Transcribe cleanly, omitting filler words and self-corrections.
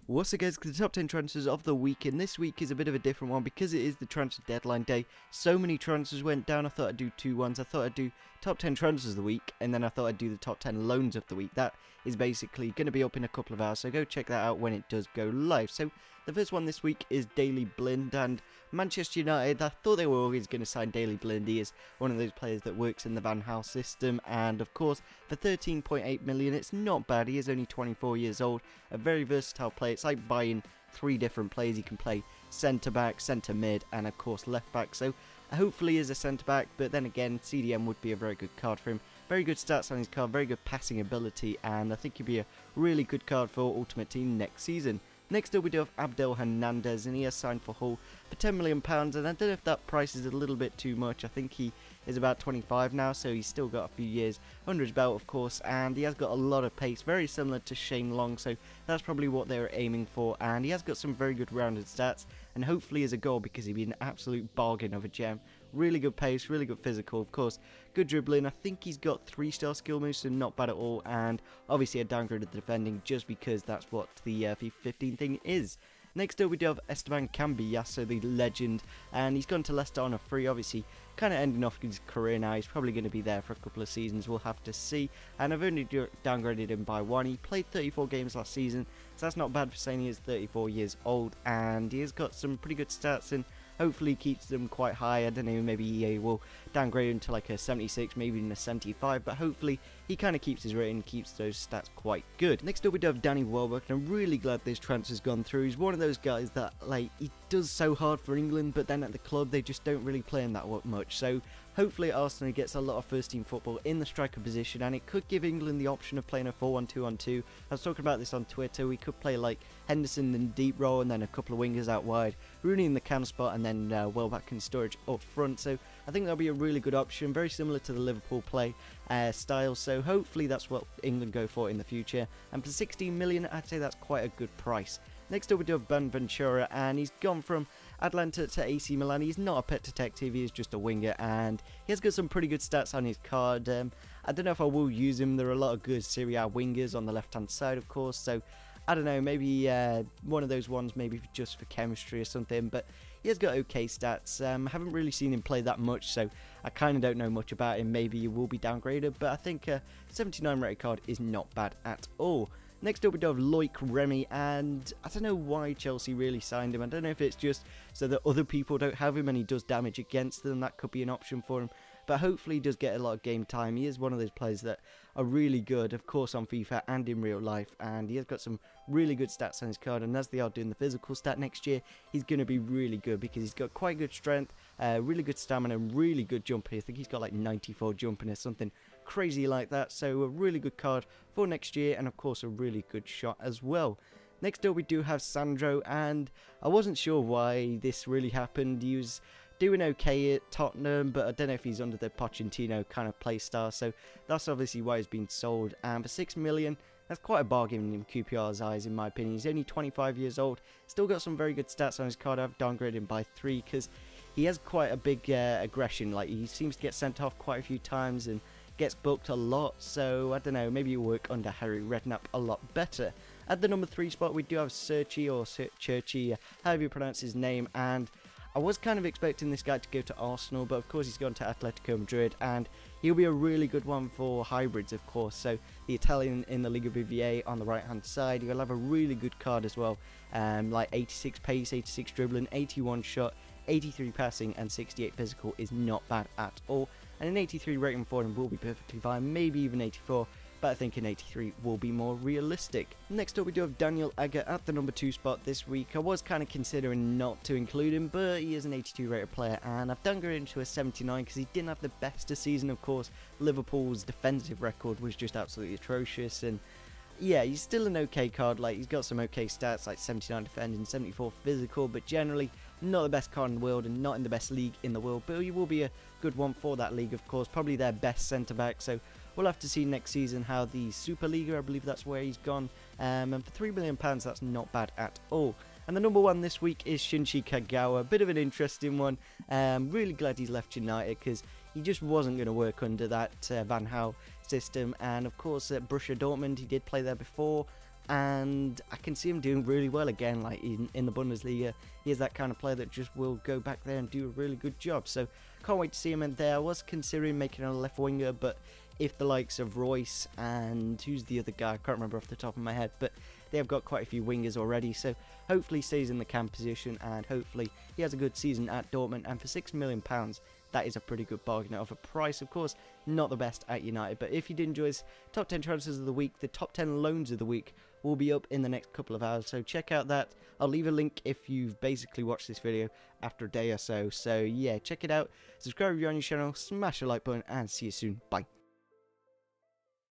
What's up guys, the top 10 transfers of the week, and this week is a bit of a different one because it is the transfer deadline day. So many transfers went down. I thought I'd do two ones. I thought I'd do top 10 transfers of the week, and then I thought I'd do the top 10 loans of the week. That is basically going to be up in a couple of hours, so go check that out when it does go live. So the first one this week is Daley Blind, and Manchester United. I thought they were always going to sign Daley Blind. He is one of those players that works in the Van Gaal system, and of course for 13.8 million, it's not bad. He is only 24 years old, a very versatile player. It's like buying three different players. He can play centre back, centre mid, and of course left back. So hopefully as a centre back, but then again CDM would be a very good card for him. Very good stats on his card, very good passing ability, and I think he'd be a really good card for Ultimate Team next season. Next up we do have Abdel Hernandez, and he has signed for Hull for £10 million, and I don't know if that price is a little bit too much. I think he is about 25 now, so he's still got a few years under his belt, of course, and he has got a lot of pace, very similar to Shane Long, so that's probably what they were aiming for, and he has got some very good rounded stats, and hopefully as a goal, because he'd be an absolute bargain of a gem. Really good pace, really good physical, of course, good dribbling. I think he's got 3-star skill moves, so not bad at all, and obviously I downgraded the defending just because that's what the FIFA 15 thing is. Next up we do have Esteban Cambiasso, the legend, and he's gone to Leicester on a free, obviously kind of ending off his career now. He's probably going to be there for a couple of seasons, we'll have to see, and I've only downgraded him by one. He played 34 games last season, so that's not bad for saying he is 34 years old, and he has got some pretty good stats, and hopefully keeps them quite high. I don't know, maybe EA will downgrade him to like a 76, maybe even a 75, but hopefully he kind of keeps his rating, keeps those stats quite good. Next up we do have Danny Welbeck, and I'm really glad this transfer's gone through. He's one of those guys that, like, he does so hard for England, but then at the club they just don't really play him that much, so hopefully Arsenal gets a lot of first team football in the striker position, and it could give England the option of playing a 4-1-2-on-2. I was talking about this on Twitter. We could play like Henderson in deep role and then a couple of wingers out wide, Rooney in the cam spot, and then Welbeck and Sturridge up front. So I think that'll be a really good option, very similar to the Liverpool play style, so hopefully that's what England go for in the future, and for 16 million I'd say that's quite a good price. Next up we do have Bonaventura, and he's gone from Atlanta to AC Milan. He's not a pet detective, he is just a winger, and he has got some pretty good stats on his card. I don't know if I will use him. There are a lot of good Serie A wingers on the left hand side, of course, so I don't know, maybe one of those ones, maybe just for chemistry or something, but he has got okay stats. I haven't really seen him play that much, so I kind of don't know much about him. Maybe he will be downgraded, but I think 79 rated card is not bad at all. Next up we do have Loic Remy, and I don't know why Chelsea really signed him. I don't know if it's just so that other people don't have him and he does damage against them. That could be an option for him, but hopefully he does get a lot of game time. He is one of those players that are really good, of course, on FIFA and in real life, and he has got some really good stats on his card, and as they are doing the physical stat next year, he's going to be really good because he's got quite good strength, really good stamina, and really good jumping. I think he's got like 94 jumping or something crazy like that, so a really good card for next year, and of course a really good shot as well. Next up we do have Sandro, and I wasn't sure why this really happened. He was doing okay at Tottenham, but I don't know if he's under the Pochettino kind of play style, so that's obviously why he's been sold, and for 6 million, that's quite a bargain in QPR's eyes, in my opinion. He's only 25 years old, still got some very good stats on his card. I've downgraded him by 3 because he has quite a big aggression. Like, he seems to get sent off quite a few times and gets booked a lot, so I don't know, maybe you work under Harry Redknapp a lot better. At the number 3 spot we do have Serchi, or Churchy, however you pronounce his name, and I was kind of expecting this guy to go to Arsenal, but of course he's gone to Atletico Madrid, and he'll be a really good one for hybrids, of course. So the Italian in the Liga BVA on the right hand side, he'll have a really good card as well, like 86 pace, 86 dribbling, 81 shot, 83 passing, and 68 physical is not bad at all, and an 83 rating for him will be perfectly fine, maybe even 84, but I think an 83 will be more realistic. Next up we do have Daniel Agger at the number 2 spot this week. I was kind of considering not to include him, but he is an 82 rated player, and I've downgraded him to a 79 because he didn't have the best of season. Of course, Liverpool's defensive record was just absolutely atrocious, and yeah, he's still an okay card. Like, he's got some okay stats, like 79 defending, 74 physical, but generally not the best card in the world and not in the best league in the world, but he will be a good one for that league, of course, probably their best centre-back, so we'll have to see next season how the Superliga, I believe that's where he's gone, and for £3 million that's not bad at all. And the number 1 this week is Ft.Kagawa, a bit of an interesting one. Really glad he's left United because he just wasn't going to work under that Van Gaal system, and of course at Borussia Dortmund he did play there before, and I can see him doing really well again, like in the Bundesliga. He is that kind of player that just will go back there and do a really good job, so can't wait to see him in there. I was considering making a left winger, but if the likes of Royce and who's the other guy, I can't remember off the top of my head, but they have got quite a few wingers already, so hopefully he stays in the cam position, and hopefully he has a good season at Dortmund. And for £6 million, that is a pretty good bargain of a price. Of course, not the best at United, but if you did enjoy this top 10 transfers of the week, the top 10 loans of the week will be up in the next couple of hours, so check out that. I'll leave a link if you've basically watched this video after a day or so. So yeah, check it out. Subscribe if you're on your channel, smash the like button, and see you soon. Bye.